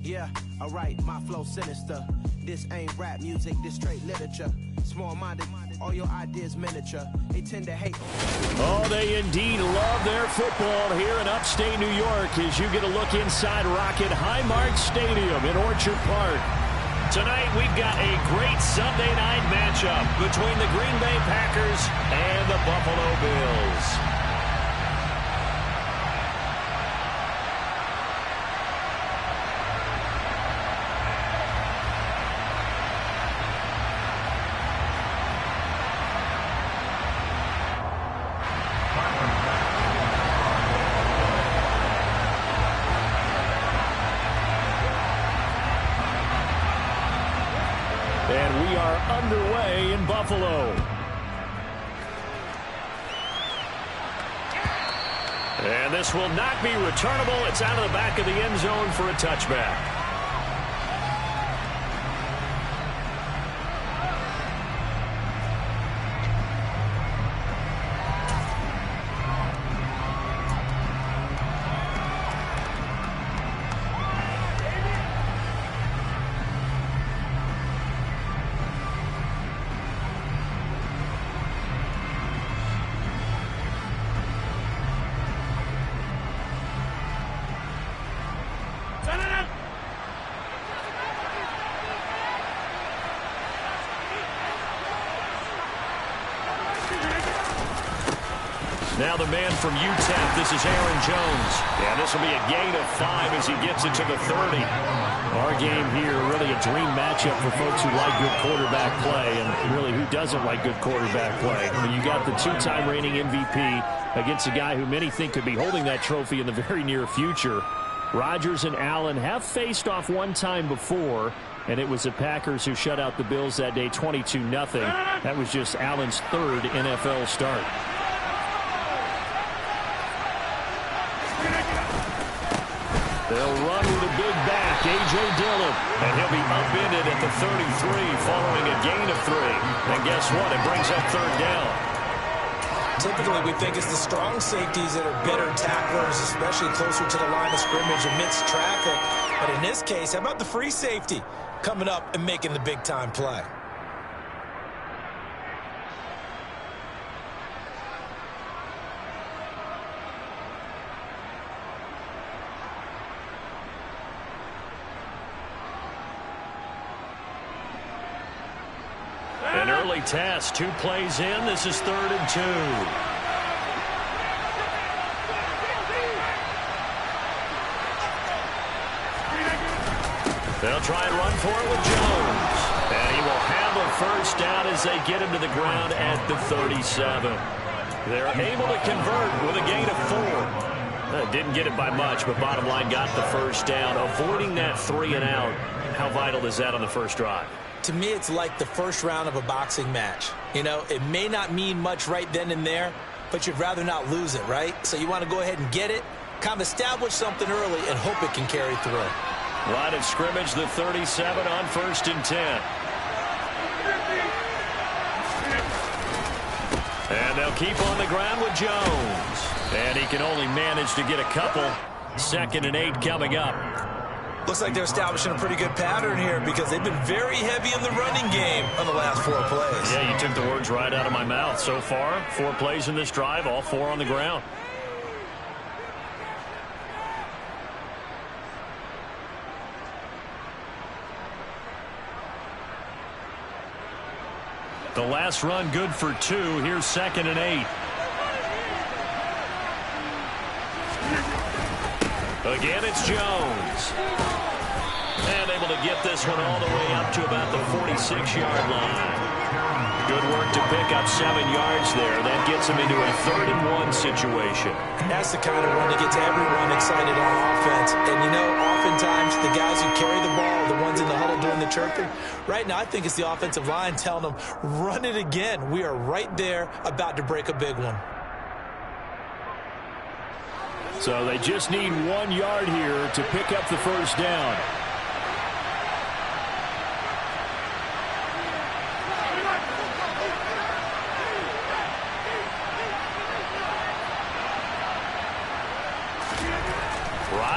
Yeah, alright, my flow sinister. This ain't rap music, this straight literature. Small-minded, all your ideas miniature. They tend to hate. Oh, they indeed love their football here in upstate New York as you get a look inside Rocket Highmark Stadium in Orchard Park. Tonight, we've got a great Sunday night matchup between the Green Bay Packers and the Buffalo Bills. And we are underway in Buffalo. And this will not be returnable. It's out of the back of the end zone for a touchback. Now the man from UTEP, this is Aaron Jones. And this will be a gain of 5 as he gets it to the 30. Our game here, really a dream matchup for folks who like good quarterback play. And really, who doesn't like good quarterback play? I mean, you got the two-time reigning MVP against a guy who many think could be holding that trophy in the very near future. Rodgers and Allen have faced off one time before, and it was the Packers who shut out the Bills that day 22-0. That was just Allen's third NFL start. They'll run with a big back, A.J. Dillon, and he'll be upended at the 33 following a gain of 3. And guess what? It brings up third down. Typically, we think it's the strong safeties that are better tacklers, especially closer to the line of scrimmage amidst traffic. But in this case, how about the free safety coming up and making the big-time play? An early test, 2 plays in. This is 3rd and 2. They'll try and run for it with Jones. And he will have a first down as they get him to the ground at the 37. They're able to convert with a gain of 4. Didn't get it by much, but bottom line got the first down. Avoiding that 3 and out. How vital is that on the first drive? To me, it's like the first round of a boxing match. You know, it may not mean much right then and there, but you'd rather not lose it, right? So you want to go ahead and get it, kind of establish something early, and hope it can carry through. Line of scrimmage, the 37 on 1st and 10. And they'll keep on the ground with Jones. And he can only manage to get a couple. 2nd and 8 coming up. Looks like they're establishing a pretty good pattern here because they've been very heavy in the running game on the last 4 plays. Yeah, you took the words right out of my mouth. So far, 4 plays in this drive, all 4 on the ground. The last run good for 2. Here's 2nd and 8. Again, it's Jones. And able to get this one all the way up to about the 46-yard line. Good work to pick up 7 yards there. That gets him into a 3rd and 1 situation. That's the kind of run that gets everyone excited on offense. And, you know, oftentimes the guys who carry the ball, the ones in the huddle doing the chirping, right now I think it's the offensive line telling them, run it again. We are right there about to break a big one. So they just need 1 yard here to pick up the first down.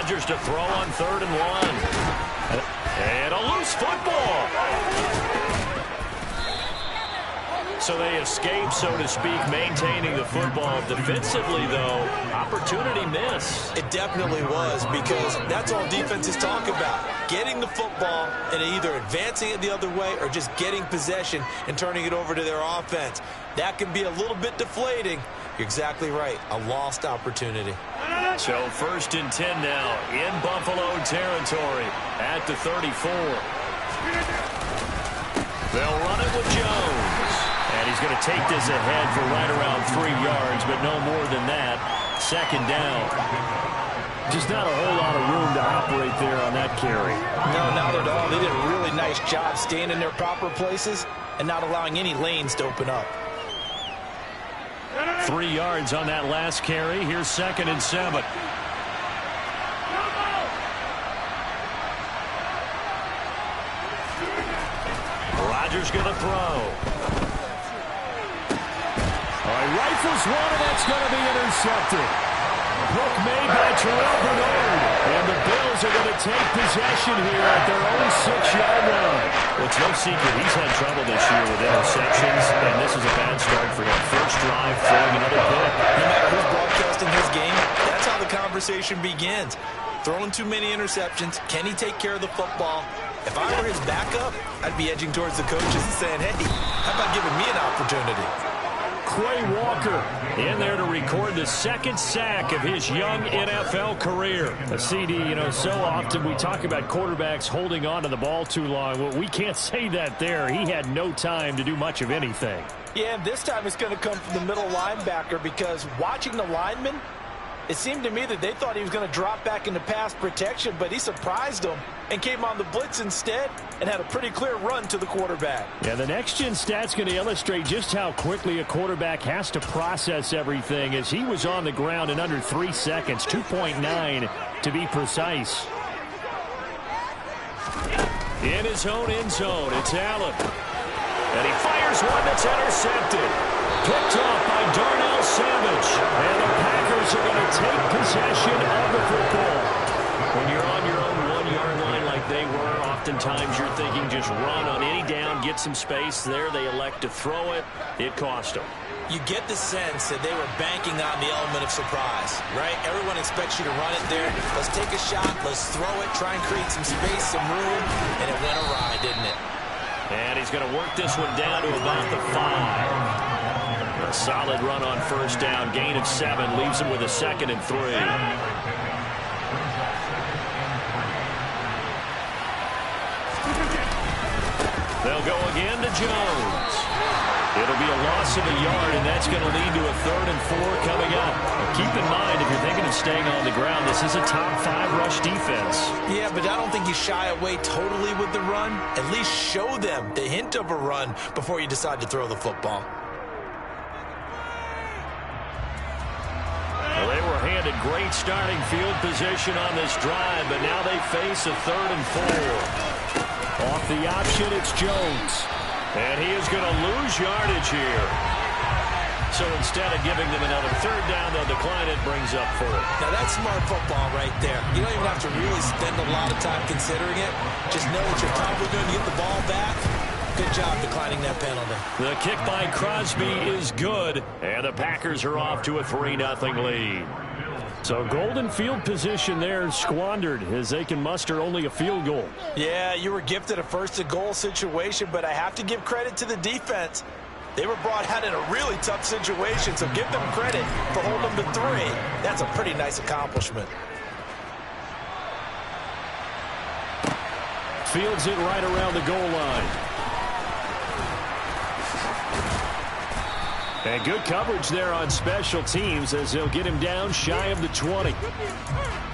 Rodgers to throw on 3rd and 1. And a loose football. So they escape, so to speak, maintaining the football. Defensively, though, opportunity miss. It definitely was, because that's all defenses talk about. Getting the football and either advancing it the other way or just getting possession and turning it over to their offense. That can be a little bit deflating. You're exactly right. A lost opportunity. So 1st and 10 now in Buffalo territory at the 34. They'll run it with Jones. And he's going to take this ahead for right around 3 yards, but no more than that. 2nd down. Just not a whole lot of room to operate there on that carry. No, not at all. They did a really nice job staying in their proper places and not allowing any lanes to open up. 3 yards on that last carry. Here's 2nd and 7. Rodgers going to throw. Rifles one, and that's going to be intercepted. Hook made by Terrell Bernard. And the Bills are going to take possession here at their own 6-yard line. Well, it's no secret he's had trouble this year with interceptions, and this is a bad start for him. First drive, throwing another pick. No matter who's broadcasting his game, that's how the conversation begins. Throwing too many interceptions. Can he take care of the football? If I were his backup, I'd be edging towards the coaches and saying, hey, how about giving me an opportunity? Quay Walker in there to record the 2nd sack of his young NFL career. A CD, so often we talk about quarterbacks holding on to the ball too long. Well, we can't say that there. He had no time to do much of anything. Yeah, and this time it's going to come from the middle linebacker, because watching the lineman, it seemed to me that they thought he was going to drop back into pass protection, but he surprised them and came on the blitz instead and had a pretty clear run to the quarterback. Yeah, the next-gen stat's going to illustrate just how quickly a quarterback has to process everything, as he was on the ground in under 3 seconds, 2.9 to be precise. In his own end zone, it's Allen. And he fires one that's intercepted. Picked off by Darnell Savage. And the Packers are going to take possession of the football. When you're on your own 1-yard line like they were, oftentimes you're thinking just run on any down, get some space. There they elect to throw it. It cost them. You get the sense that they were banking on the element of surprise, right? Everyone expects you to run it there. Let's take a shot. Let's throw it. Try and create some space, some room. And it went awry, didn't it? And he's going to work this one down to about the 5. A solid run on 1st down. Gain of 7 leaves him with a 2nd and 3. They'll go again to Jones. It'll be a loss of a yard, and that's going to lead to a 3rd and 4 coming up. Now keep in mind, if you're thinking of staying on the ground, this is a top 5 rush defense. Yeah, but I don't think you shy away totally with the run. At least show them the hint of a run before you decide to throw the football. Well, they were handed great starting field position on this drive, but now they face a 3rd and 4. Off the option, it's Jones. And he is going to lose yardage here. So instead of giving them another 3rd down, they'll decline it, brings up 4. Now that's smart football right there. You don't even have to really spend a lot of time considering it. Just know that you're probably going to get the ball back. Good job declining that penalty. The kick by Crosby is good. And the Packers are off to a 3-0 lead. So golden field position there squandered as they can muster only a field goal. Yeah, you were gifted a 1st and goal situation, but I have to give credit to the defense. They were brought out in a really tough situation, so give them credit for holding them to 3. That's a pretty nice accomplishment. Fields it right around the goal line. And good coverage there on special teams as they'll get him down shy of the 20.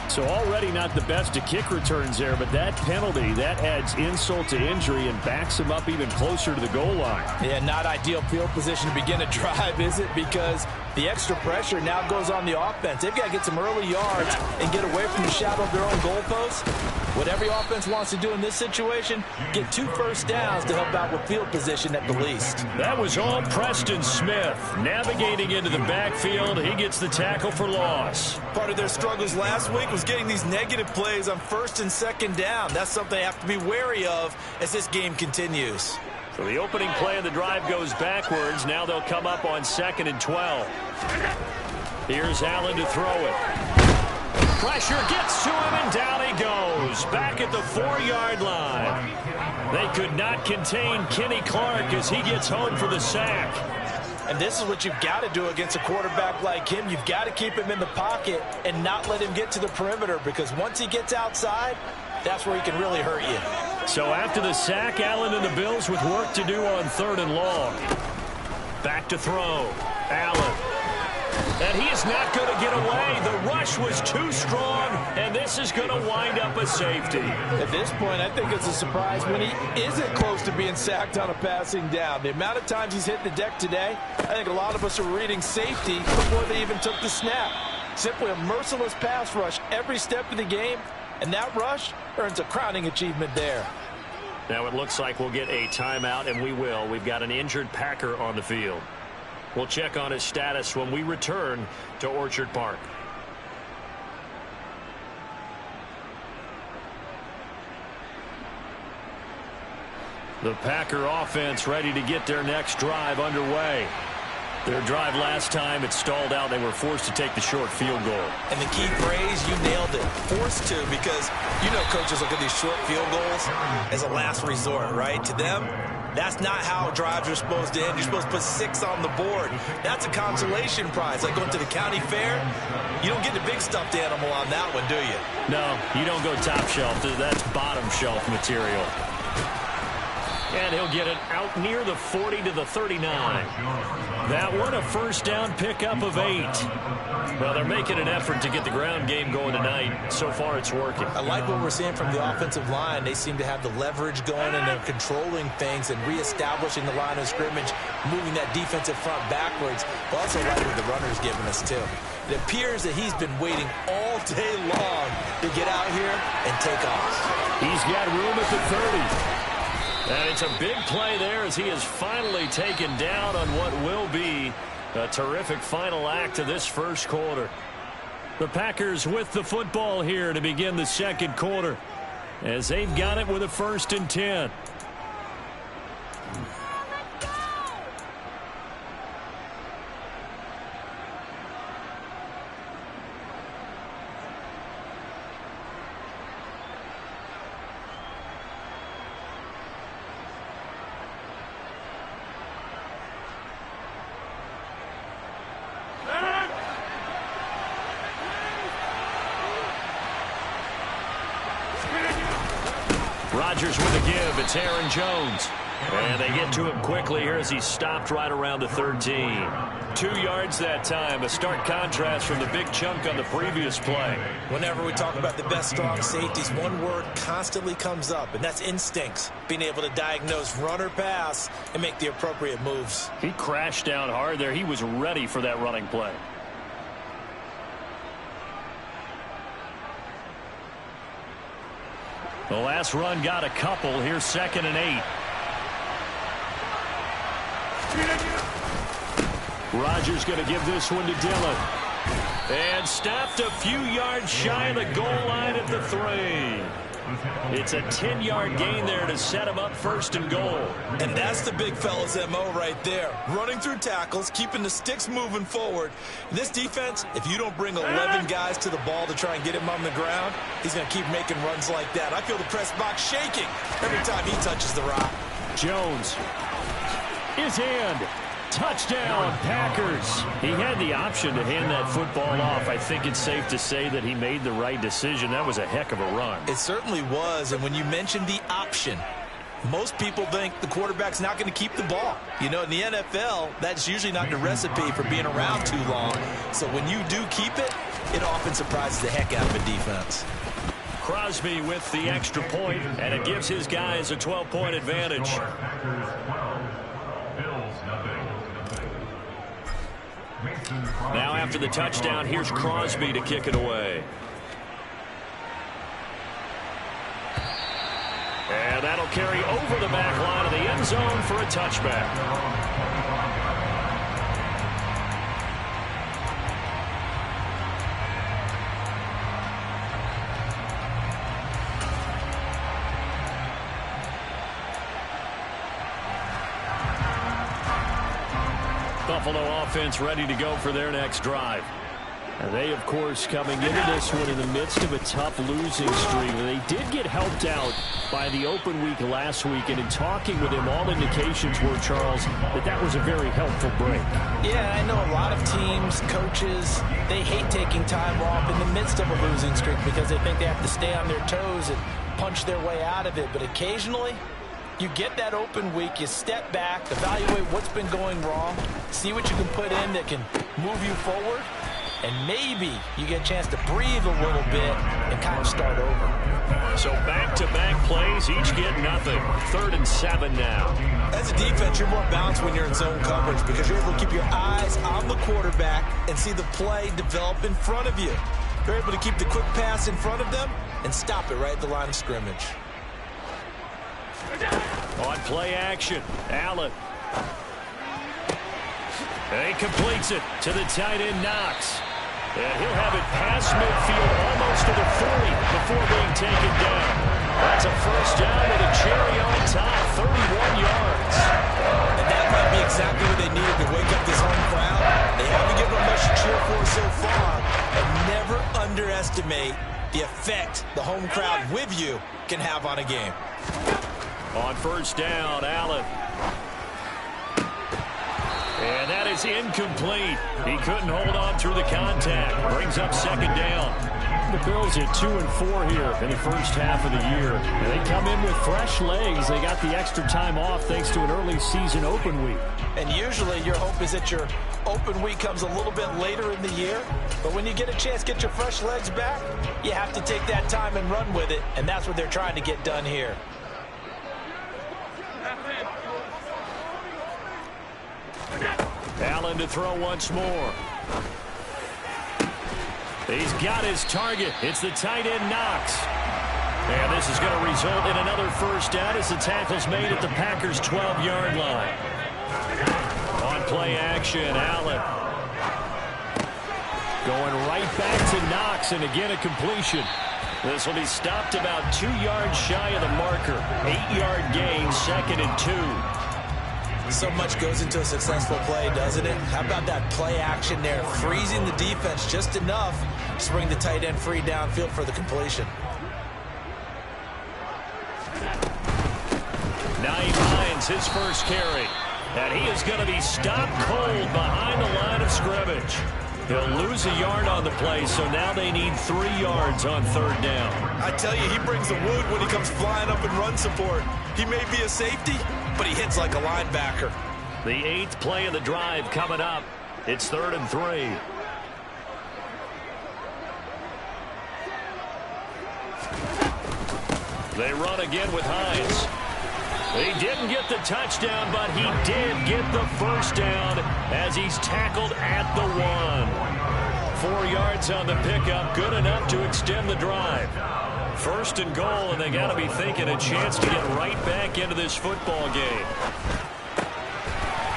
So already not the best of kick returns there, but that penalty, that adds insult to injury and backs him up even closer to the goal line. Yeah, not ideal field position to begin a drive, is it? Because The extra pressure now goes on the offense. They've got to get some early yards and get away from the shadow of their own goalposts. What every offense wants to do in this situation, get 2 first downs to help out with field position at the least. That was all Preston Smith. Navigating into the backfield, he gets the tackle for loss. Part of their struggles last week was getting these negative plays on 1st and 2nd down. That's something they have to be wary of as this game continues. So the opening play of the drive goes backwards. Now they'll come up on 2nd and 12. Here's Allen to throw it. Pressure gets to him, and down he goes. Back at the 4-yard line. They could not contain Kenny Clark as he gets home for the sack. And this is what you've got to do against a quarterback like him. You've got to keep him in the pocket and not let him get to the perimeter, because once he gets outside, that's where he can really hurt you. So after the sack, Allen and the Bills with work to do on 3rd and long. Back to throw. Allen. And he is not going to get away. The rush was too strong, and this is going to wind up a safety. At this point, I think it's a surprise when he isn't close to being sacked on a passing down. The amount of times he's hit the deck today, I think a lot of us are reading safety before they even took the snap. Simply a merciless pass rush every step of the game, and that rush earns a crowning achievement there. Now it looks like we'll get a timeout, and we will. We've got an injured Packer on the field. We'll check on his status when we return to Orchard Park. The Packer offense ready to get their next drive underway. Their drive last time, it stalled out. They were forced to take the short field goal. And the key phrase, you nailed it. Forced to, because you know coaches look at these short field goals as a last resort, right? To them, that's not how drives are supposed to end. You're supposed to put 6 on the board. That's a consolation prize. Like going to the county fair, you don't get the big stuffed animal on that one, do you? No, you don't go top shelf. That's bottom shelf material. And he'll get it out near the 40 to the 39. That one a first down pickup of 8. Well, they're making an effort to get the ground game going tonight. So far, it's working. I like what we're seeing from the offensive line. They seem to have the leverage going, and they're controlling things and reestablishing the line of scrimmage, moving that defensive front backwards. But also like what the runner's giving us, too. It appears that he's been waiting all day long to get out here and take off. He's got room at the 30. And it's a big play there as he is finally taken down on what will be a terrific final act of this first quarter. The Packers with the football here to begin the second quarter as they've got it with a 1st and 10. Rodgers with a give. It's Aaron Jones. And they get to him quickly here as he stopped right around the 13. 2 yards that time. A stark contrast from the big chunk on the previous play. Whenever we talk about the best strong safeties, one word constantly comes up, and that's instincts. Being able to diagnose run or pass and make the appropriate moves. He crashed down hard there. He was ready for that running play. The last run got a couple. Here's 2nd and 8. Rodgers going to give this one to Dillon. And stopped a few yards shy of the goal line at the 3. It's a 10-yard gain there to set him up 1st and goal. And that's the big fella's MO right there. Running through tackles, keeping the sticks moving forward. This defense, if you don't bring 11 guys to the ball to try and get him on the ground, he's going to keep making runs like that. I feel the press box shaking every time he touches the rock. Jones is in. Touchdown, Packers. He had the option to hand that football off. I think it's safe to say that he made the right decision. That was a heck of a run. It certainly was, and when you mention the option, most people think the quarterback's not going to keep the ball. You know, in the NFL, that's usually not the recipe for being around too long. So when you do keep it, it often surprises the heck out of a defense. Crosby with the extra point, and it gives his guys a 12-point advantage. Now after the touchdown, here's Crosby to kick it away. And that'll carry over the back line of the end zone for a touchback. Buffalo offense ready to go for their next drive. And they, of course, coming into this one in the midst of a tough losing streak. They did get helped out by the open week last week, and in talking with him, all indications were, Charles, that was a very helpful break. Yeah, I know a lot of teams, coaches, they hate taking time off in the midst of a losing streak because they think they have to stay on their toes and punch their way out of it. But occasionally, you get that open week, you step back, evaluate what's been going wrong, see what you can put in that can move you forward, and maybe you get a chance to breathe a little bit and kind of start over. So back-to-back plays, each get nothing. 3rd and 7 now. As a defense, you're more balanced when you're in zone coverage because you're able to keep your eyes on the quarterback and see the play develop in front of you. You're able to keep the quick pass in front of them and stop it right at the line of scrimmage. On play action, Allen. And he completes it to the tight end, Knox. And he'll have it past midfield almost to the 40 before being taken down. That's a first down with a cherry on top, 31 yards. And that might be exactly what they needed to wake up this home crowd. They haven't given them much to cheer for so far. And never underestimate the effect the home crowd with you can have on a game. On first down, Allen. And that is incomplete. He couldn't hold on through the contact. Brings up 2nd down. The Bills at 2-4 here in the first half of the year. And they come in with fresh legs. They got the extra time off thanks to an early season open week. And usually your hope is that your open week comes a little bit later in the year. But when you get a chance to get your fresh legs back, you have to take that time and run with it. And that's what they're trying to get done here. Allen to throw once more. He's got his target. It's the tight end, Knox. And this is going to result in another first down as the tackle's made at the Packers' 12-yard line. On play action, Allen. Going right back to Knox, and again a completion. This will be stopped about 2 yards shy of the marker. 8-yard gain, 2nd and 2. So much goes into a successful play, doesn't it? How about that play action there, freezing the defense just enough to bring the tight end free downfield for the completion. Naeem Hines, his first carry. And he is going to be stopped cold behind the line of scrimmage. He'll lose a yard on the play, so now they need 3 yards on 3rd down. I tell you, he brings the wood when he comes flying up in run support. He may be a safety, but he hits like a linebacker. The 8th play of the drive coming up. It's 3rd and 3. They run again with Hines. He didn't get the touchdown, but he did get the first down as he's tackled at the 1. 4 yards on the pickup, good enough to extend the drive. 1st and goal, and they got to be thinking a chance to get right back into this football game.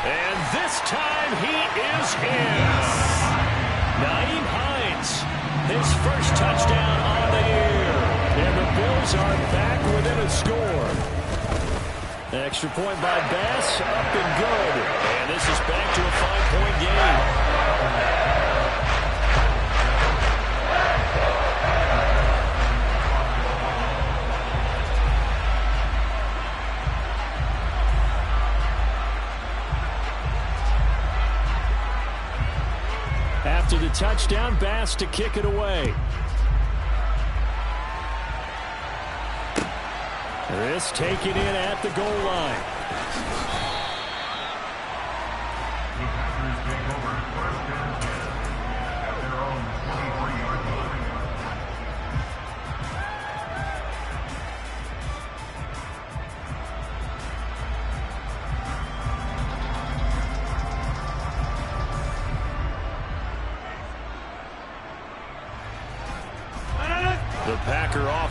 And this time he is in. Naeem Hines, his first touchdown on the year. And the Bills are back within a score. Extra point by Bass, up and good. And this is back to a 5-point game. After the touchdown, Bass to kick it away. This taken in at the goal line.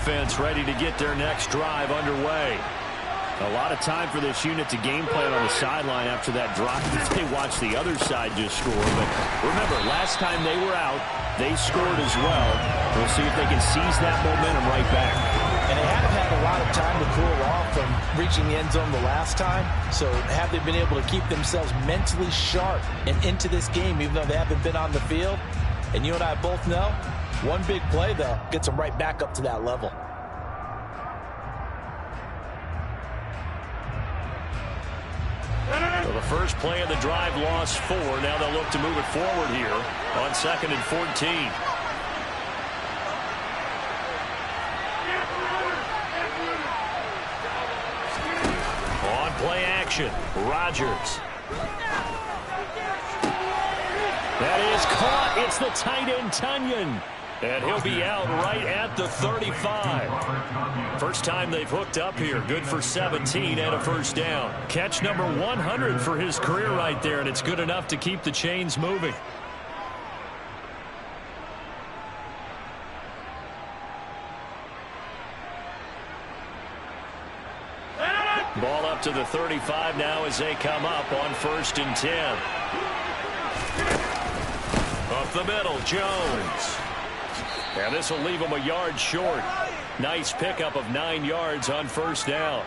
offense ready to get their next drive underway. A lot of time for this unit to game plan on the sideline after that drop. They watched the other side just score. But remember, last time they were out, they scored as well. We'll see if they can seize that momentum right back. And they haven't had a lot of time to cool off from reaching the end zone the last time. So have they been able to keep themselves mentally sharp and into this game, even though they haven't been on the field? And you and I both know, one big play, though, gets them right back up to that level. So the first play of the drive lost 4. Now they'll look to move it forward here on 2nd and 14. On play action, Rodgers. That is caught. It's the tight end, Tunyon. And he'll be out right at the 35. First time they've hooked up here. Good for 17 and a first down. Catch number 100 for his career right there, and it's good enough to keep the chains moving. Ball up to the 35 now as they come up on 1st and 10. Up the middle, Jones. And this will leave him a yard short. Nice pickup of 9 yards on 1st down.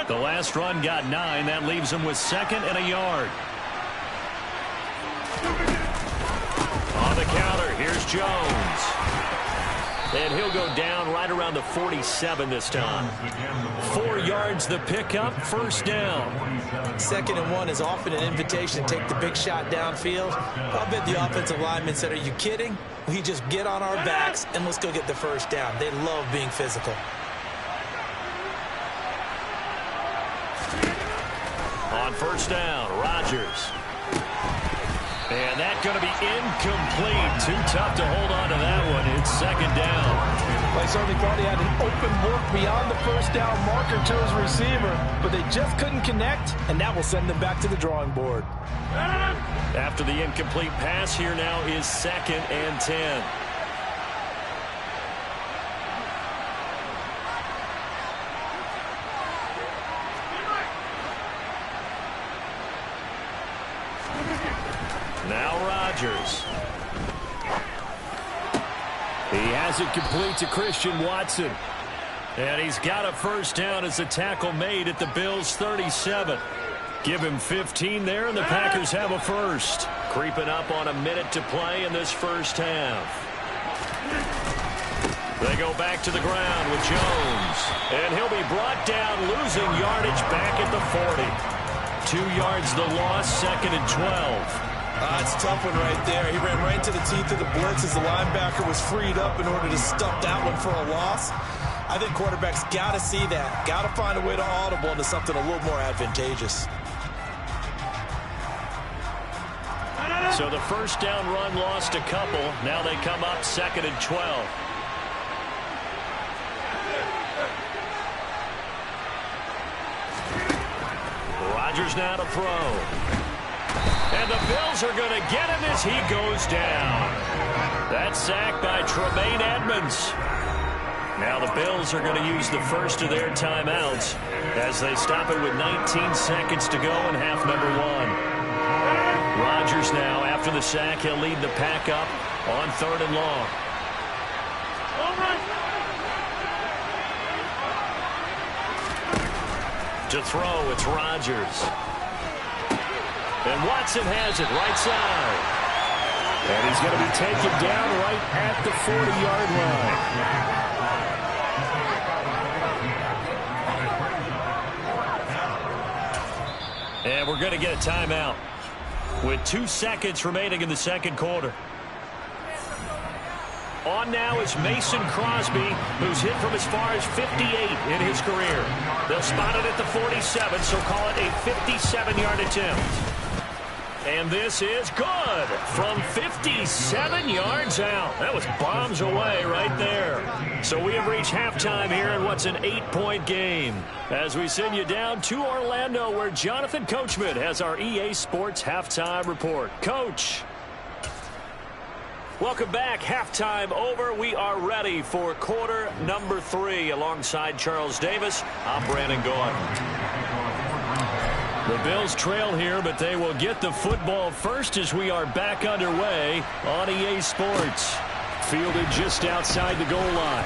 The last run got 9. That leaves him with 2nd and a yard. On the counter, here's Jones. And he'll go down right around the 47 this time. 4 yards the pickup, 1st down. 2nd and 1 is often an invitation to take the big shot downfield. I'll bet the offensive lineman said, are you kidding? We just get on our backs and let's go get the 1st down. They love being physical. On 1st down, Rodgers. And that's going to be incomplete. Too tough to hold on to that one. It's 2nd down. I certainly thought he had an open look beyond the 1st down marker to his receiver, but they just couldn't connect, and that will send them back to the drawing board. After the incomplete pass, here now is 2nd and 10. Now Rodgers. He has it complete to Christian Watson. And he's got a 1st down as a tackle made at the Bills' 37. Give him 15 there, and the Packers have a 1st. Creeping up on a minute to play in this 1st half. They go back to the ground with Jones. And he'll be brought down, losing yardage back at the 40. 2 yards the loss, 2nd and 12. It's a tough one right there. He ran right into the teeth of the blitz as the linebacker was freed up in order to stuff that one for a loss. I think quarterbacks got to see that. Got to find a way to audible into something a little more advantageous. So the 1st down run lost a couple. Now they come up 2nd and 12. Rodgers now to throw. And the Bills are going to get him as he goes down. That sack by Tremaine Edmonds. Now the Bills are going to use the first of their timeouts as they stop it with 19 seconds to go in half number 1. Rodgers now, after the sack, he'll lead the pack up on 3rd and long. To throw, it's Rodgers. And Watson has it right side. And he's going to be taken down right at the 40-yard line. And we're going to get a timeout with 2 seconds remaining in the 2nd quarter. On now is Mason Crosby, who's hit from as far as 58 in his career. They'll spot it at the 47, so call it a 57-yard attempt. And this is good from 57 yards out. That was bombs away right there. So we have reached halftime here in what's an 8-point game. As we send you down to Orlando, where Jonathan Coachman has our EA Sports halftime report. Coach. Welcome back. Halftime over. We are ready for quarter number 3. Alongside Charles Davis, I'm Brandon Gaudin. The Bills trail here, but they will get the football first as we are back underway on EA Sports. Fielded just outside the goal line.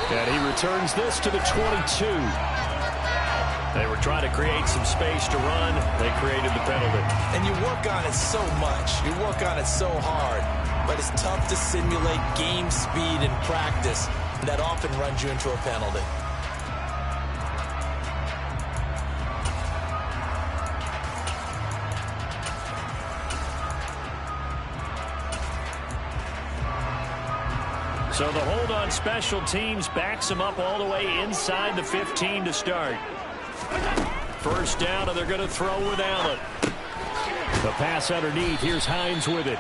And he returns this to the 22. They were trying to create some space to run. They created the penalty. And you work on it so much. You work on it so hard. But it's tough to simulate game speed in practice. That often runs you into a penalty. So the hold on special teams backs him up all the way inside the 15 to start. First down, and they're going to throw with Allen. The pass underneath. Here's Hines with it.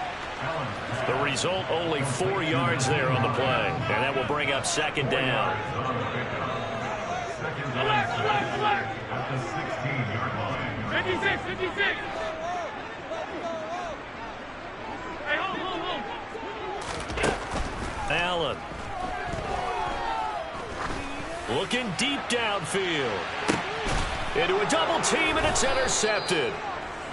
The result, only 4 yards there on the play. And that will bring up second down. At the 16-yard line. 56. Hey, hold. Allen. Looking deep downfield. Into a double team, and it's intercepted.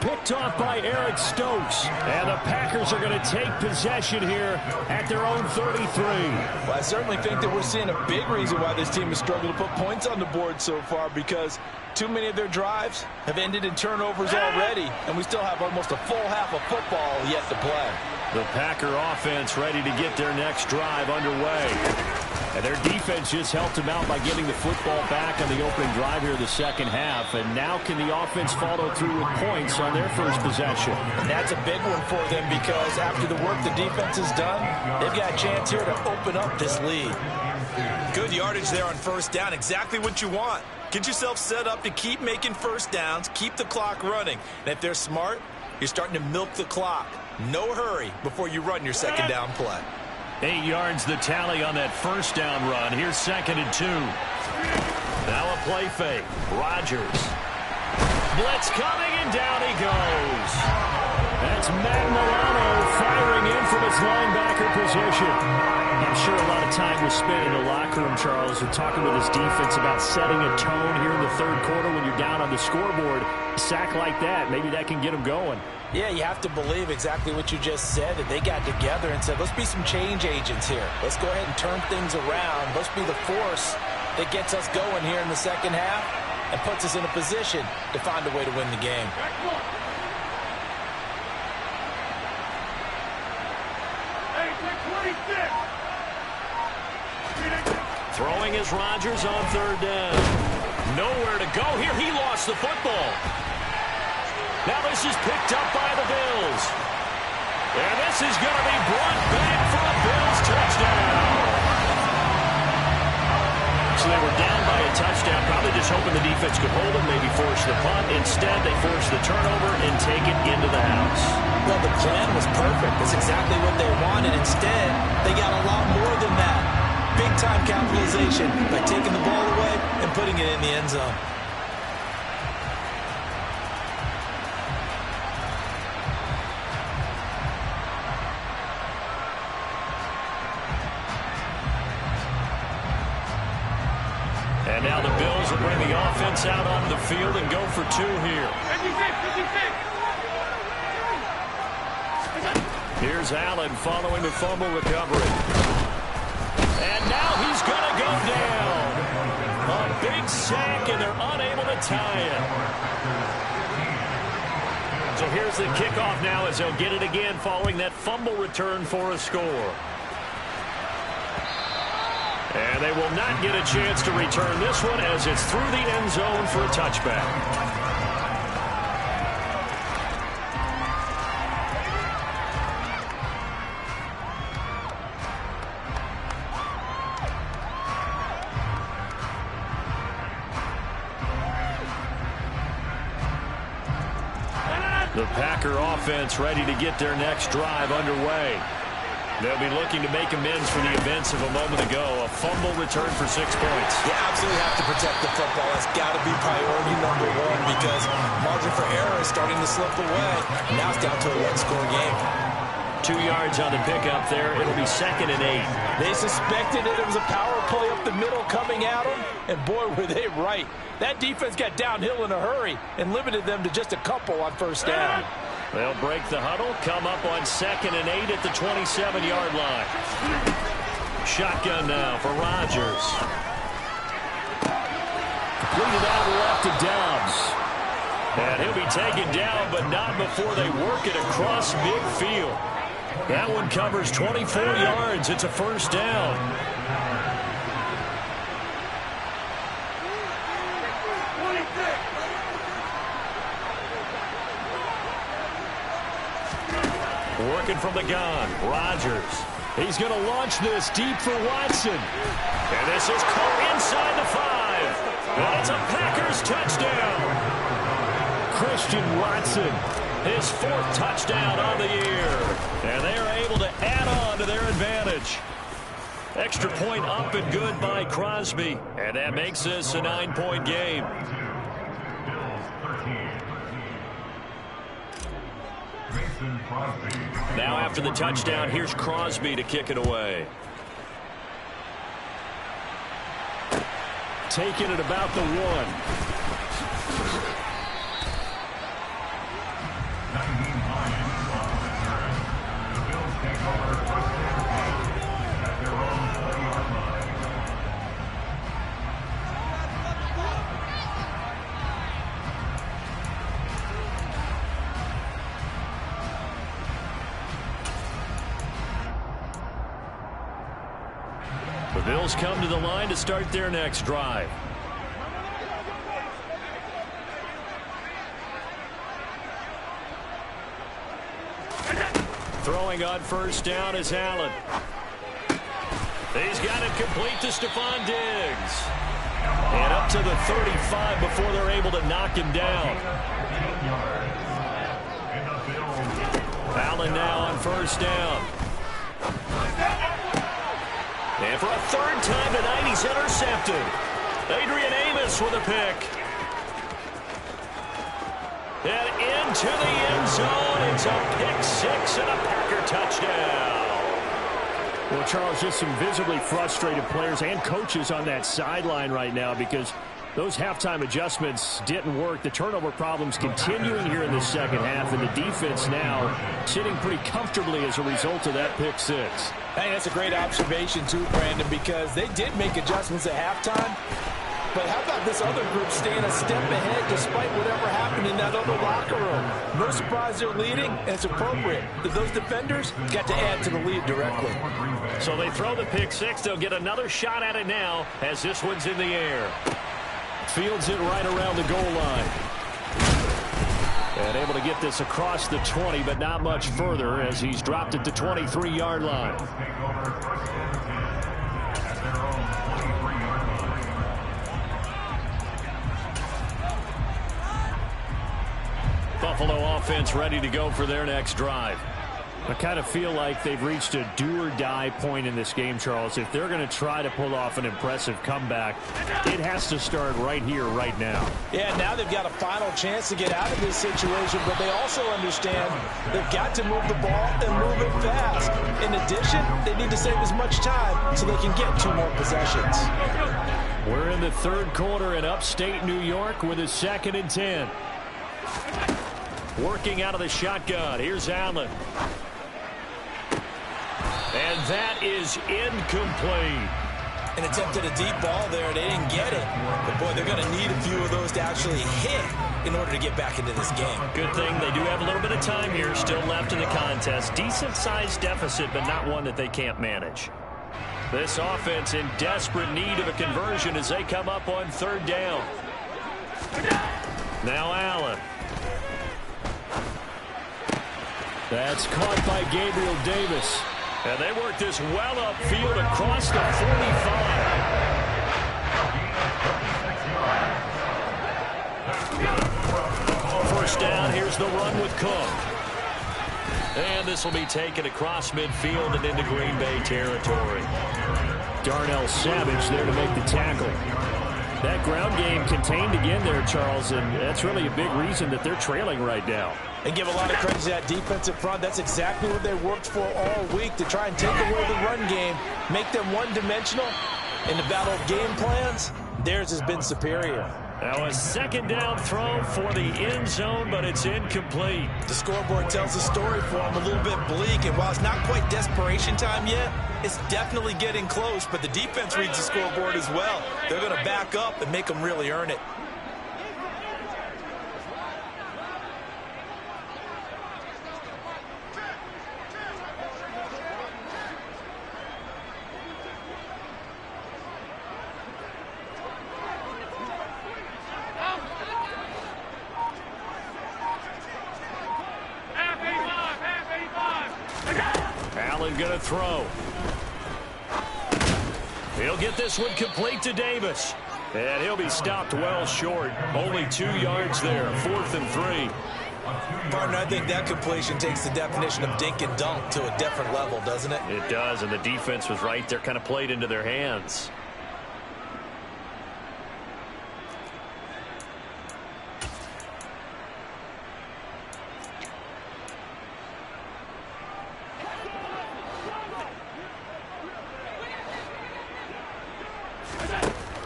Picked off by Eric Stokes. And the Packers are going to take possession here at their own 33. Well, I certainly think that we're seeing a big reason why this team has struggled to put points on the board so far, because too many of their drives have ended in turnovers already, and we still have almost a full half of football yet to play. The Packer offense ready to get their next drive underway. And their defense just helped them out by getting the football back on the opening drive here in the second half. And now can the offense follow through with points on their first possession? And that's a big one for them, because after the work the defense has done, they've got a chance here to open up this lead. Good yardage there on first down. Exactly what you want. Get yourself set up to keep making first downs, keep the clock running. And if they're smart, you're starting to milk the clock. No hurry before you run your second down play. 8 yards the tally on that first down run. Here's 2nd and 2. Now a play fake. Rodgers. Blitz coming, and down he goes. That's Matt Milano firing in from his linebacker position. I'm sure a lot of time was spent in the locker room, Charles, and talking with his defense about setting a tone here in the third quarter when you're down on the scoreboard. A sack like that, maybe that can get him going. Yeah, you have to believe exactly what you just said, that they got together and said, let's be some change agents here. Let's go ahead and turn things around. Let's be the force that gets us going here in the second half and puts us in a position to find a way to win the game. Throwing is Rodgers on third down. Nowhere to go here. He lost the football. Now this is picked up by the Bills. And this is going to be brought back for a Bills touchdown. So they were down by a touchdown, probably just hoping the defense could hold them, maybe force the punt. Instead, they forced the turnover and take it into the house. Well, the plan was perfect. That's exactly what they wanted. Instead, they got a lot more than that. Big-time capitalization by taking the ball away and putting it in the end zone. And now the Bills will bring the offense out on the field and go for 2 here. 56. Here's Allen following the fumble recovery. And now he's going to go down. A big sack, and they're unable to tie it. So here's the kickoff now as they'll get it again following that fumble return for a score. And they will not get a chance to return this one as it's through the end zone for a touchback. The Packer offense ready to get their next drive underway. They'll be looking to make amends for the events of a moment ago. A fumble return for 6 points. You absolutely have to protect the football. That's got to be priority number one because margin for error is starting to slip away. Now it's down to a one-score game. 2 yards on the pickup there. It'll be 2nd and 8. They suspected it. It was a power play up the middle coming at them, and boy, were they right. That defense got downhill in a hurry and limited them to just a couple on first down. They'll break the huddle, come up on 2nd and 8 at the 27-yard line. Shotgun now for Rodgers. Completed out left to Dobbs. And he'll be taken down, but not before they work it across midfield. That one covers 24 yards. It's a first down. Working from the gun, Rodgers. He's going to launch this deep for Watson. And this is caught inside the 5. And it's a Packers touchdown. Christian Watson, his 4th touchdown on the year. And they are able to add on to their advantage. Extra point up and good by Crosby. And that makes this a 9-point game. Now after the touchdown, here's Crosby to kick it away. Taking it about the 1. The Bills come to the line to start their next drive. Throwing on first down is Allen. He's got it complete to Stephon Diggs. And up to the 35 before they're able to knock him down. Allen now on first down. And for a 3rd time tonight, he's intercepted. Adrian Amos with a pick. And into the end zone. It's a pick 6 and a Packer touchdown. Well, Charles, just some visibly frustrated players and coaches on that sideline right now because those halftime adjustments didn't work. The turnover problems continuing here in the second half, and the defense now sitting pretty comfortably as a result of that pick 6. Hey, that's a great observation too, Brandon, because they did make adjustments at halftime. But how about this other group staying a step ahead despite whatever happened in that other locker room? No surprise they're leading, and it's appropriate. Those defenders got to add to the lead directly. So they throw the pick 6. They'll get another shot at it now as this one's in the air. Fields it right around the goal line. And able to get this across the 20, but not much further as he's dropped it to 23-yard line. Buffalo offense ready to go for their next drive. I kind of feel like they've reached a do-or-die point in this game, Charles. If they're going to try to pull off an impressive comeback, it has to start right here, right now. Yeah, now they've got a final chance to get out of this situation, but they also understand they've got to move the ball and move it fast. In addition, they need to save as much time so they can get 2 more possessions. We're in the 3rd quarter in upstate New York with a 2nd and 10. Working out of the shotgun. Here's Allen. And that is incomplete. An attempt at a deep ball there. They didn't get it. But, boy, they're going to need a few of those to actually hit in order to get back into this game. Good thing they do have a little bit of time here still left in the contest. Decent-sized deficit, but not one that they can't manage. This offense in desperate need of a conversion as they come up on 3rd down. Now Allen. That's caught by Gabriel Davis. And they work this well upfield across the 45. For first down. Here's the run with Cook. And this will be taken across midfield and into Green Bay territory. Darnell Savage there to make the tackle. That ground game contained again there, Charles, and that's really a big reason that they're trailing right now. And give a lot of credit to that defensive front. That's exactly what they worked for all week, to try and take away the run game, make them one-dimensional. In the battle of game plans, theirs has been superior. Now a second down throw for the end zone, but it's incomplete. The scoreboard tells the story for them, a little bit bleak, and while it's not quite desperation time yet, it's definitely getting close, but the defense reads the scoreboard as well. They're going to back up and make them really earn it. Going to throw. He'll get this one complete to Davis. And he'll be stopped well short. Only 2 yards there. 4th and 3. Partner, I think that completion takes the definition of dink and dunk to a different level, doesn't it? It does, and the defense was right there, kind of played into their hands.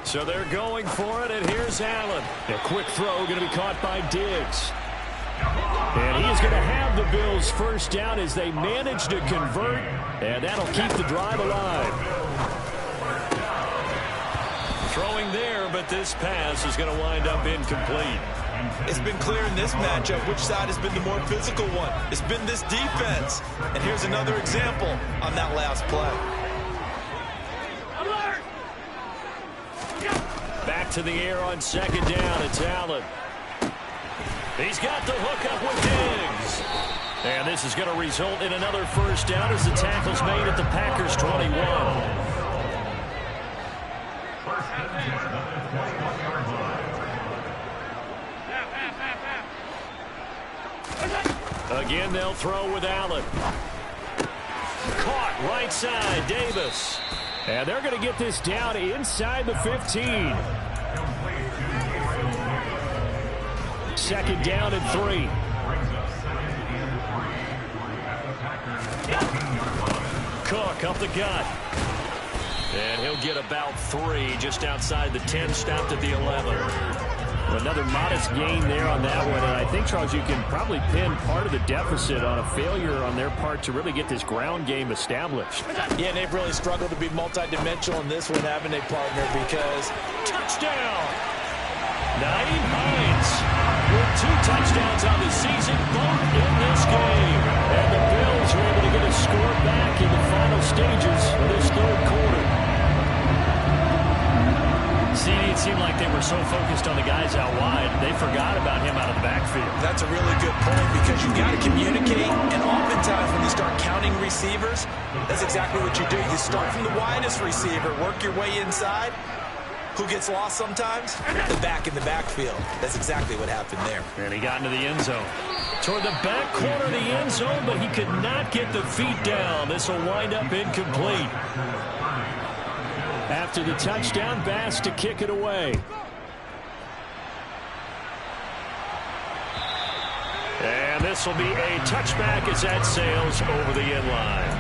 So they're going for it, and here's Allen. A quick throw going to be caught by Diggs. And he's going to have the Bills first down as they manage to convert, and that'll keep the drive alive. Throwing there, but this pass is going to wind up incomplete. It's been clear in this matchup which side has been the more physical one. It's been this defense. And here's another example on that last play. Back to the air on second down. It's Allen. He's got the hook up with Diggs. And this is going to result in another first down as the tackle's made at the Packers 21. Again, they'll throw with Allen. Caught right side, Davis. And they're going to get this down inside the 15. Second down and 3. Cook up the gut. And he'll get about 3 just outside the 10, stopped at the 11. Another modest gain there on that one, and I think, Charles, you can probably pin part of the deficit on a failure on their part to really get this ground game established. Yeah, and they've really struggled to be multidimensional in this one, haven't they, partner, because touchdown! Nyheim Hines with 2 touchdowns on the season, both in this game. And the Bills are able to get a score back in the final stages of this third quarter. See, it seemed like they were so focused on the guys out wide, they forgot about him out of the backfield. That's a really good point because you've got to communicate, and oftentimes when you start counting receivers, that's exactly what you do. You start from the widest receiver, work your way inside. Who gets lost sometimes? The back in the backfield. That's exactly what happened there. And he got into the end zone. Toward the back corner of the end zone, but he could not get the feet down. This will wind up incomplete. After the touchdown, Bass to kick it away. And this will be a touchback as that sails over the end line.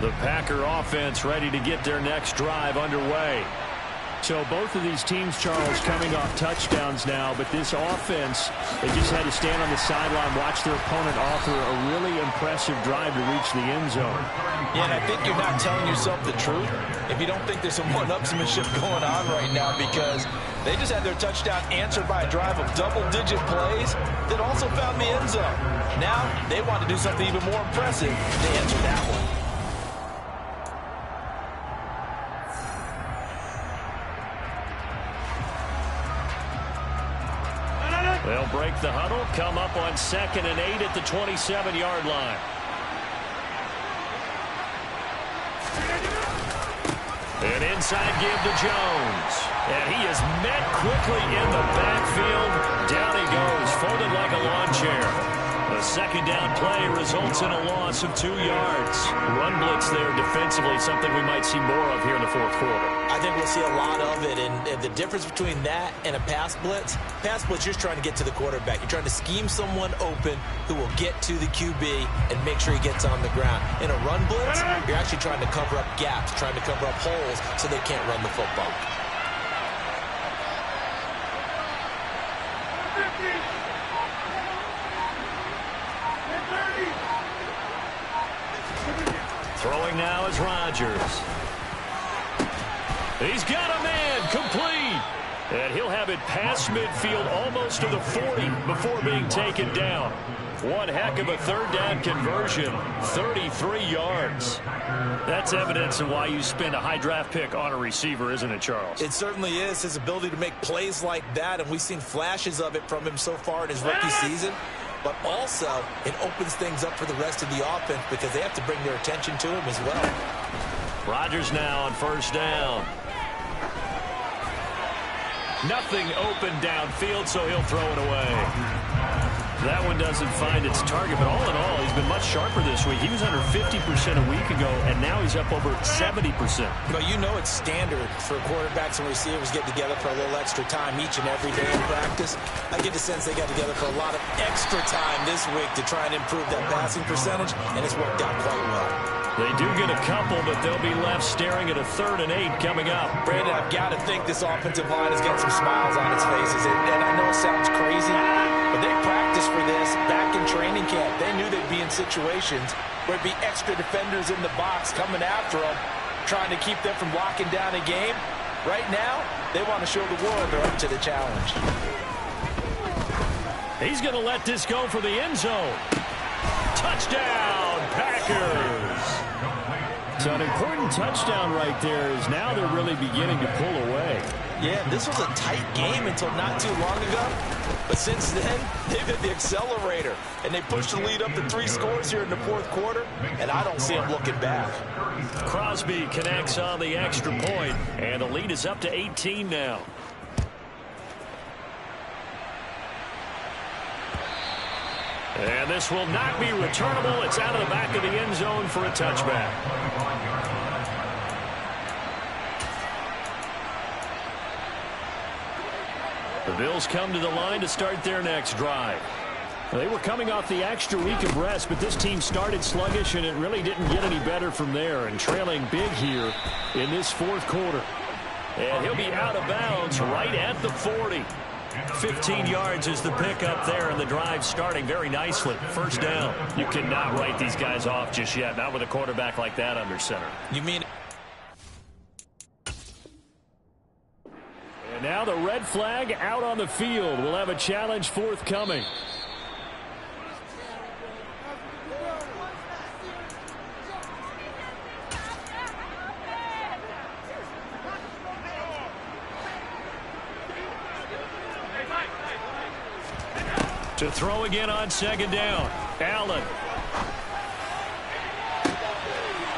The Packer offense ready to get their next drive underway. So both of these teams, Charles, coming off touchdowns now, but this offense, they just had to stand on the sideline, watch their opponent offer a really impressive drive to reach the end zone. Yeah, and I think you're not telling yourself the truth if you don't think there's some one-upsmanship going on right now, because they just had their touchdown answered by a drive of double-digit plays that also found the end zone. Now they want to do something even more impressive. They answered that one. They'll break the huddle, come up on 2nd and 8 at the 27-yard line. inside give to Jones. And he is met quickly in the backfield. Down he goes, folded like a lawn chair. The second down play results in a loss of 2 yards. Run blitz there defensively, something we might see more of here in the fourth quarter. I think we'll see a lot of it, and the difference between that and a pass blitz, you're just trying to get to the quarterback. You're trying to scheme someone open who will get to the QB and make sure he gets on the ground. In a run blitz, you're actually trying to cover up gaps, trying to cover up holes so they can't run the football. Throwing now is Rodgers. He's got a man, complete. And he'll have it past midfield almost to the 40 before being taken down. One heck of a third down conversion, 33 yards. That's evidence of why you spend a high draft pick on a receiver, isn't it, Charles? It certainly is. His ability to make plays like that, and we've seen flashes of it from him so far in his rookie season. But also, it opens things up for the rest of the offense because they have to bring their attention to him as well. Rodgers now on first down. Nothing open downfield, so he'll throw it away. That one doesn't find its target, but all in all, he's been much sharper this week. He was under 50% a week ago, and now he's up over 70%. But you know it's standard for quarterbacks and receivers get together for a little extra time each and every day in practice. I get the sense they got together for a lot of extra time this week to try and improve that passing percentage, and it's worked out quite well. They do get a couple, but they'll be left staring at a 3rd and 8 coming up. Brandon, I've got to think this offensive line is getting some smiles on its faces. And I know it sounds crazy, but they practiced for this back in training camp. They knew they'd be in situations where it'd be extra defenders in the box coming after them, trying to keep them from locking down a game. Right now, they want to show the world they're up to the challenge. He's going to let this go for the end zone. Touchdown, Packers. So an important touchdown right there is now they're really beginning to pull away. Yeah, this was a tight game until not too long ago. But since then, they've hit the accelerator. And they pushed the lead up to 3 scores here in the fourth quarter. And I don't see them looking back. Crosby connects on the extra point, and the lead is up to 18 now. And this will not be returnable. It's out of the back of the end zone for a touchback. The Bills come to the line to start their next drive. They were coming off the extra week of rest, but this team started sluggish, and it really didn't get any better from there, and trailing big here in this fourth quarter. And he'll be out of bounds right at the 40. 15 yards is the pickup there, and the drive starting very nicely. First down. You cannot write these guys off just yet, not with a quarterback like that under center. You mean... And now the red flag out on the field. We'll have a challenge forthcoming. To throw again on second down. Allen.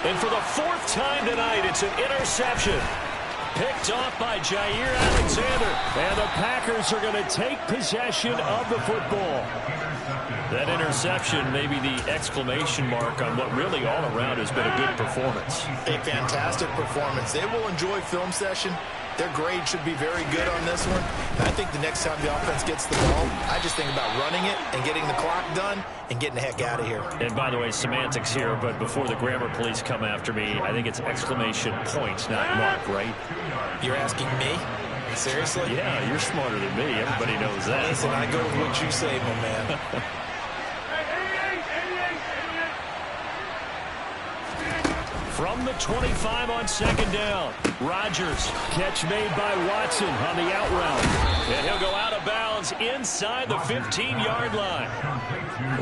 And for the 4th time tonight, it's an interception. Picked off by Jair Alexander. And the Packers are going to take possession of the football. That interception may be the exclamation mark on what really all around has been a good performance. A fantastic performance. They will enjoy film session. Their grade should be very good on this one. And I think the next time the offense gets the ball, I just think about running it and getting the clock done and getting the heck out of here. And by the way, semantics here, but before the grammar police come after me, I think it's exclamation point, not mark, right? You're asking me? Seriously? Yeah, you're smarter than me. Everybody knows that. Listen, I go with what you say, my man. From the 25 on second down, Rodgers. Catch made by Watson on the out route. And he'll go out of bounds inside the 15-yard line.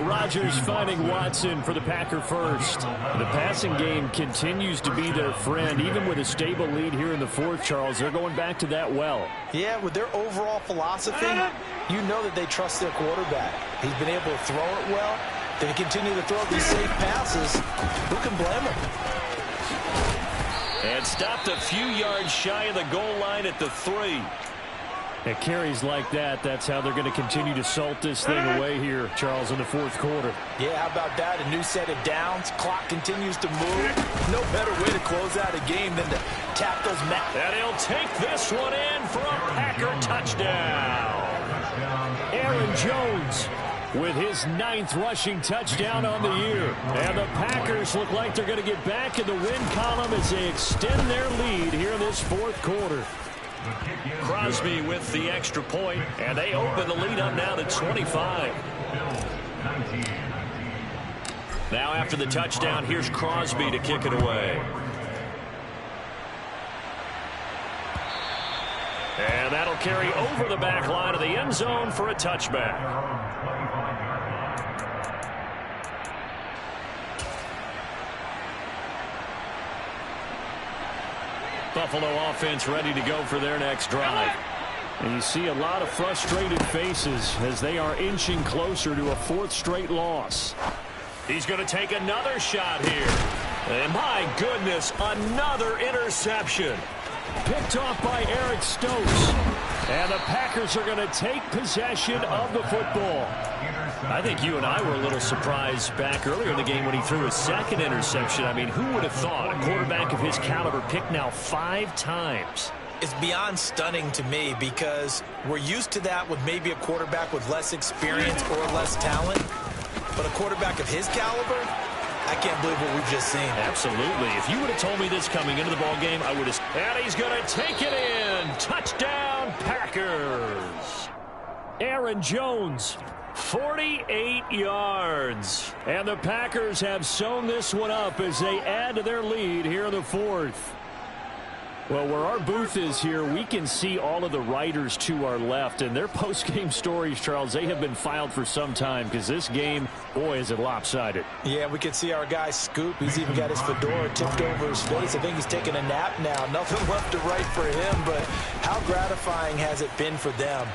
Rodgers finding Watson for the Packer first. The passing game continues to be their friend. Even with a stable lead here in the fourth, Charles, they're going back to that well. Yeah, with their overall philosophy, you know that they trust their quarterback. He's been able to throw it well. They continue to throw these safe passes. Who can blame him? And And stopped a few yards shy of the goal line at the 3. At carries like that, that's how they're going to continue to salt this thing away here, Charles, in the fourth quarter. Yeah, how about that? A new set of downs. Clock continues to move. No better way to close out a game than to tap those mat. And he'll take this one in for a Packer touchdown. Aaron Jones with his 9th rushing touchdown on the year. And the Packers look like they're going to get back in the win column as they extend their lead here in this fourth quarter. Crosby with the extra point, and they open the lead up now to 25. Now after the touchdown, here's Crosby to kick it away. And that'll carry over the back line of the end zone for a touchback. Buffalo offense ready to go for their next drive. And you see a lot of frustrated faces as they are inching closer to a 4th straight loss. He's going to take another shot here. And my goodness, another interception. Picked off by Eric Stokes. And the Packers are going to take possession of the football. I think you and I were a little surprised back earlier in the game when he threw his 2nd interception. I mean, who would have thought a quarterback of his caliber picked now 5 times? It's beyond stunning to me because we're used to that with maybe a quarterback with less experience or less talent. But a quarterback of his caliber, I can't believe what we've just seen. Absolutely. If you would have told me this coming into the ball game, I would have. And he's going to take it in. Touchdown, Packers. Aaron Jones, 48 yards. And the Packers have sewn this one up as they add to their lead here in the 4th. Well, where our booth is here, we can see all of the writers to our left. And their post-game stories, Charles, they have been filed for some time because this game, boy, is it lopsided. Yeah, we can see our guy Scoop. He's even got his fedora tipped over his face. I think he's taking a nap now. Nothing left to write for him, but how gratifying has it been for them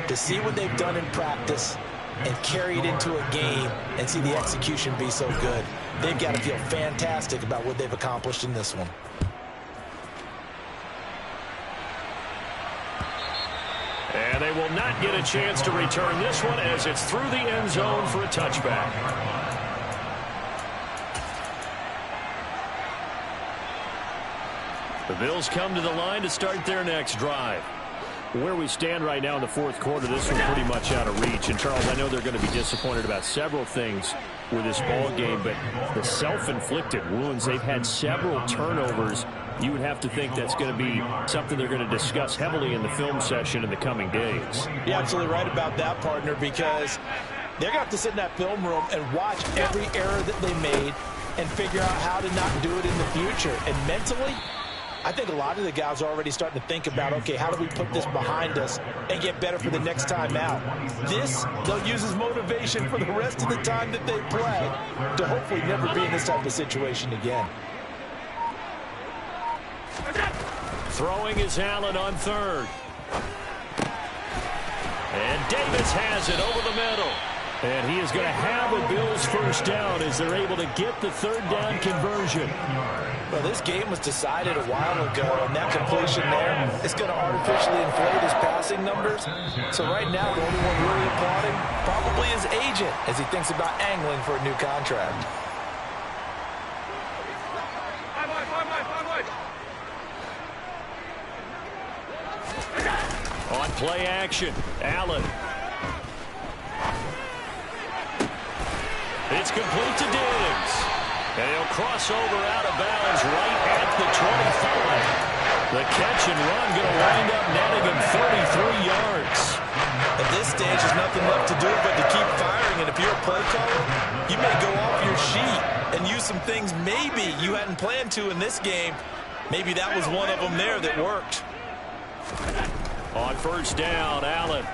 to see what they've done in practice and carry it into a game and see the execution be so good. They've got to feel fantastic about what they've accomplished in this one. And they will not get a chance to return this one as it's through the end zone for a touchback. The Bills come to the line to start their next drive. Where we stand right now in the fourth quarter, this one's pretty much out of reach. And, Charles, I know they're going to be disappointed about several things with this ball game, but the self-inflicted wounds, they've had several turnovers. You would have to think that's going to be something they're going to discuss heavily in the film session in the coming days. You're absolutely right about that, partner, because they're going to have to sit in that film room and watch every error that they made and figure out how to not do it in the future. And mentally, I think a lot of the guys are already starting to think about, okay, how do we put this behind us and get better for the next time out? This, they'll use as motivation for the rest of the time that they play to hopefully never be in this type of situation again. Throwing is Allen on 3rd. And Davis has it over the middle. And he is going to have a Bills first down as they're able to get the 3rd down conversion. Well, this game was decided a while ago, and that completion there is going to artificially inflate his passing numbers. So right now, the only one really applauding probably his agent as he thinks about angling for a new contract. On play action, Allen. It's complete to Diggs. And he'll cross over out of bounds right at the 25. The catch and run going to wind up netting him 33 yards. At this stage, there's nothing left to do but to keep firing. And if you're a play caller, you may go off your sheet and use some things maybe you hadn't planned to in this game. Maybe that was one of them there that worked. On first down, Allen.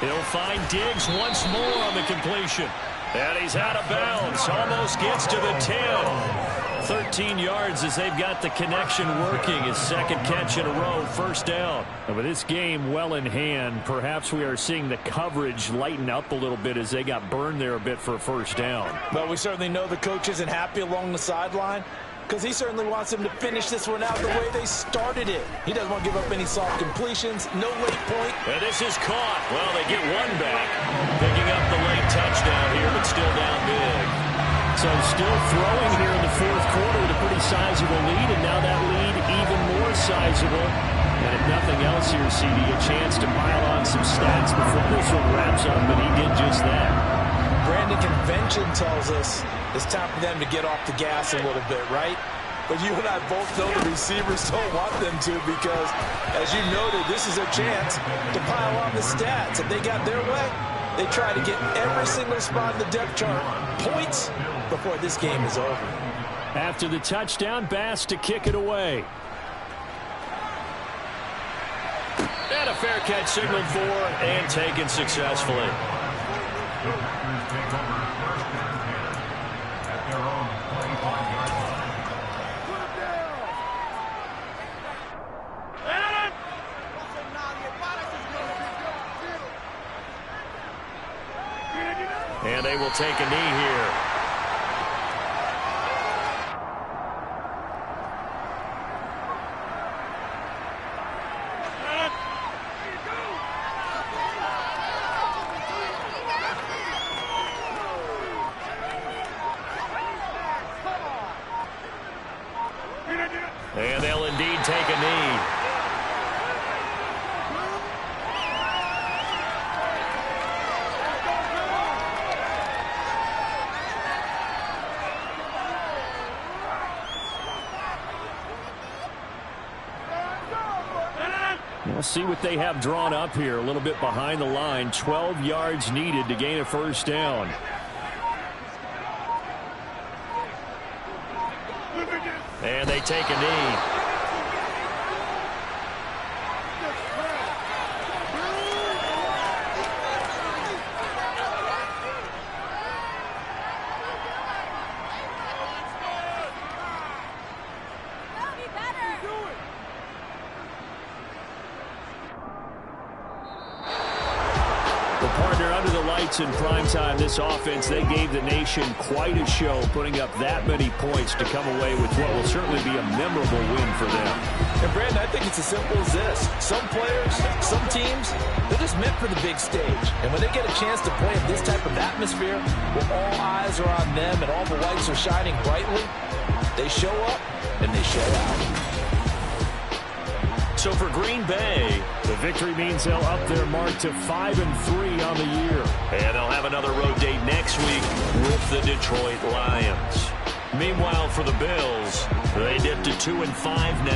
He'll find Diggs once more on the completion. And he's out of bounds. Almost gets to the 10. 13 yards as they've got the connection working. His 2nd catch in a row, first down. And with this game well in hand, perhaps we are seeing the coverage lighten up a little bit as they got burned there a bit for a first down. Well, we certainly know the coach isn't happy along the sideline. because he certainly wants them to finish this one out the way they started it. He doesn't want to give up any soft completions, no late point. And this is caught. Well, they get one back, picking up the late touchdown here, but still down big. So still throwing here in the fourth quarter with a pretty sizable lead, and now that lead even more sizable. And if nothing else here, CD, a chance to pile on some stats before this one wraps up, and he did just that. Brandon, convention tells us it's time for them to get off the gas a little bit, right? But you and I both know the receivers don't want them to because, as you noted, this is a chance to pile on the stats. If they got their way, they try to get every single spot in the depth chart points before this game is over. After the touchdown, Bass to kick it away. And a fair catch signaled for and taken successfully. And they will take a knee here. And they'll indeed take a knee. We'll see what they have drawn up here. A little bit behind the line. 12 yards needed to gain a first down. And they take a knee. In prime time, this offense, they gave the nation quite a show, putting up that many points to come away with what will certainly be a memorable win for them. And Brandon, I think it's as simple as this. Some players, some teams, they're just meant for the big stage. And when they get a chance to play in this type of atmosphere, where all eyes are on them and all the lights are shining brightly, they show up and they show out. So for Green Bay, the victory means they'll up their mark to 5-3 on the year. And they'll have another road date next week with the Detroit Lions. Meanwhile, for the Bills, they dipped to 2-5 now.